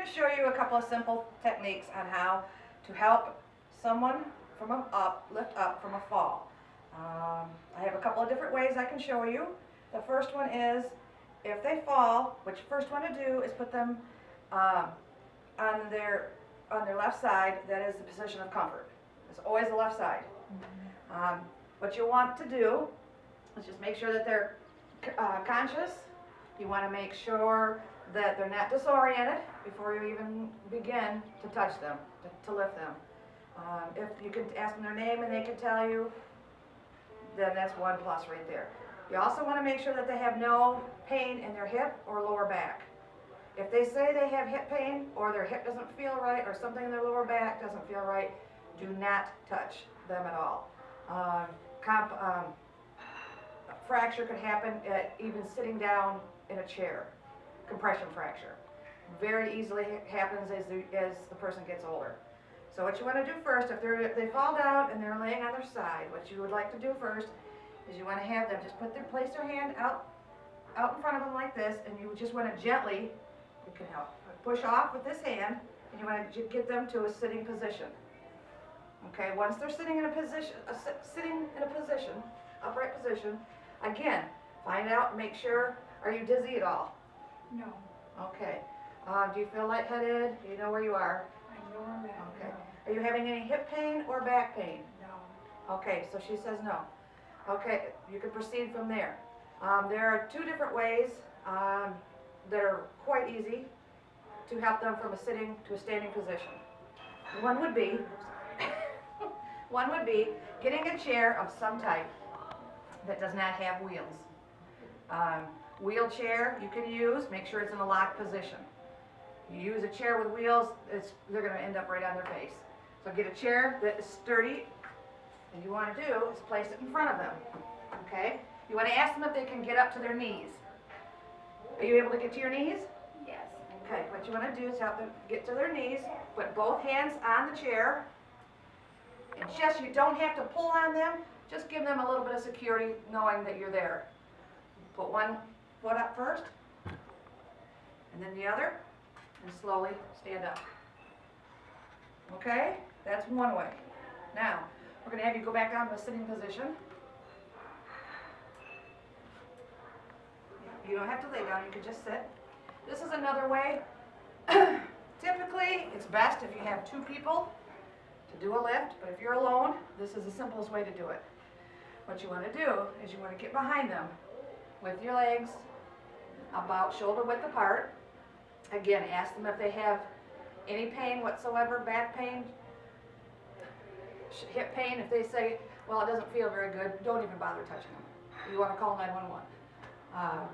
going to show you a couple of simple techniques on how to help someone lift up from a fall. I have a couple of different ways I can show you. The first one is, if they fall, which first one to do is put them on their left side. That is the position of comfort. It's always the left side. What you want to do is just make sure that they're conscious. You want to make sure that they're not disoriented before you even begin to touch them, to lift them. If you can ask them their name and they can tell you, then that's one plus right there. You also want to make sure that they have no pain in their hip or lower back. If they say they have hip pain, or their hip doesn't feel right, or something in their lower back doesn't feel right, do not touch them at all. Fracture could happen at even sitting down in a chair. Compression fracture very easily happens as the person gets older. So what you want to do first, if they fall down and they're laying on their side, what you would like to do first is you want to have them just place their hand out in front of them like this, and you just want to gently, it can help, push off with this hand, and you want to get them to a sitting position. Okay, once they're sitting in a position, upright position, again, find out, make sure, are you dizzy at all? No. Okay. Do you feel lightheaded? Do you know where you are? I know where I'm at. Okay. Are you having any hip pain or back pain? No. Okay, so she says no. Okay, you can proceed from there. There are two different ways that are quite easy to help them from a sitting to a standing position. One would be getting a chair of some type that does not have wheels. Wheelchair you can use, make sure it's in a locked position. You use a chair with wheels, they're going to end up right on their face. So get a chair that is sturdy, and you want to do is place it in front of them. Okay? You want to ask them if they can get up to their knees. Are you able to get to your knees? Yes. Okay, what you want to do is help them get to their knees, put both hands on the chair, and just, you don't have to pull on them, just give them a little bit of security knowing that you're there. Put one foot up first, and then the other, and slowly stand up. Okay? That's one way. Now, we're going to have you go back down to a sitting position. You don't have to lay down, you can just sit. This is another way. Typically, it's best if you have two people to do a lift, but if you're alone, this is the simplest way to do it. What you want to do is you want to get behind them with your legs about shoulder width apart. Again, ask them if they have any pain whatsoever, back pain, hip pain. If they say, well, it doesn't feel very good, don't even bother touching them. You want to call 911.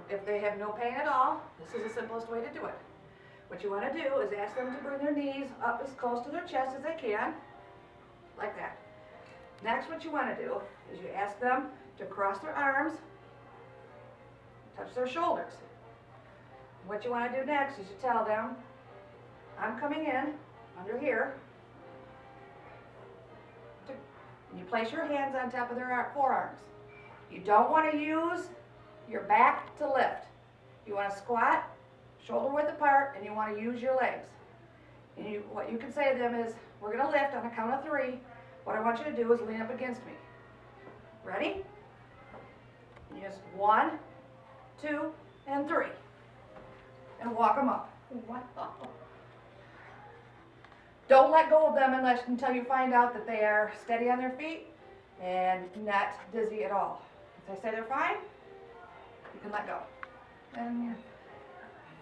If they have no pain at all, this is the simplest way to do it. What you want to do is ask them to bring their knees up as close to their chest as they can, like that. Next, what you want to do is you ask them to cross their arms, touch their shoulders. What you want to do next is you tell them, I'm coming in under here. And you place your hands on top of their forearms. You don't want to use your back to lift. You want to squat, shoulder width apart, and you want to use your legs. And what you can say to them is, we're going to lift on a count of 3. What I want you to do is lean up against me. Ready? And just 1, 2, and 3. And walk them up. What? Don't let go of them until you find out that they are steady on their feet and not dizzy at all. If they say they're fine, you can let go. And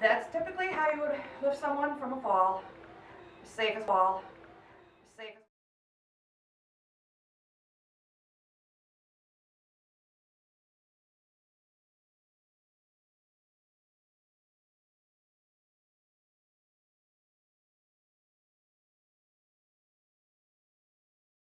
that's typically how you would lift someone from a fall, safest fall.